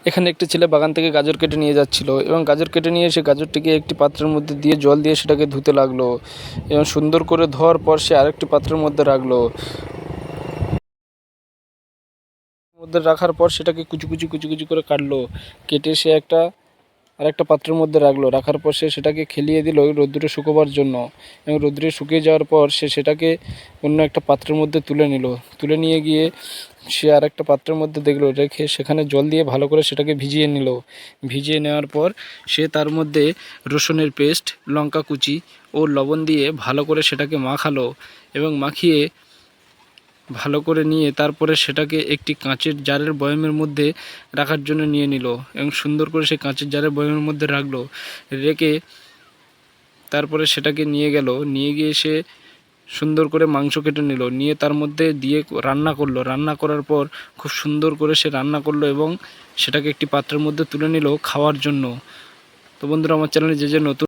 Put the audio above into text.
এখানে একটি ছেলে বাগান থেকে গাজর কেটে নিয়ে যাচ্ছিল এবং গাজর কেটে নিয়ে এসে গাজরটিকে একটি পাত্রের মধ্যে দিয়ে জল দিয়ে সেটাকে ধুতে লাগলো এবং সুন্দর করে ধোয়ার পর সে আরেকটি পাত্রের মধ্যে রাখলো। মধ্যে রাখার পর সেটাকে কুচি কুচি কুচি কুচি করে কাটলো, কেটে সে আরেকটা পাত্রের মধ্যে রাখলো। রাখার পর সে সেটাকে খেলিয়ে দিল রোদ্দুরে শুকোবার জন্য এবং রোদ্দুরে শুকিয়ে যাওয়ার পর সে সেটাকে অন্য একটা পাত্রের মধ্যে তুলে নিল। তুলে নিয়ে গিয়ে সে আরেকটা পাত্রের মধ্যে দেখলো, রেখে সেখানে জল দিয়ে ভালো করে সেটাকে ভিজিয়ে নিল। ভিজিয়ে নেওয়ার পর সে তার মধ্যে রসুনের পেস্ট, লঙ্কা কুচি ও লবণ দিয়ে ভালো করে সেটাকে মাখালো এবং মাখিয়ে ভালো করে নিয়ে তারপরে সেটাকে একটি কাঁচের জারের বয়ামের মধ্যে রাখার জন্য নিয়ে নিল এবং সুন্দর করে সে কাঁচের জারের বয়ামের মধ্যে রাখলো। রেখে তারপরে সেটাকে নিয়ে গেল, নিয়ে গিয়ে সে সুন্দর করে মাংস কেটে নিল, নিয়ে তার মধ্যে দিয়ে রান্না করলো। রান্না করার পর খুব সুন্দর করে সে রান্না করলো এবং সেটাকে একটি পাত্রের মধ্যে তুলে নিল খাওয়ার জন্য। তো বন্ধুরা, আমার চ্যানেলে যে নতুন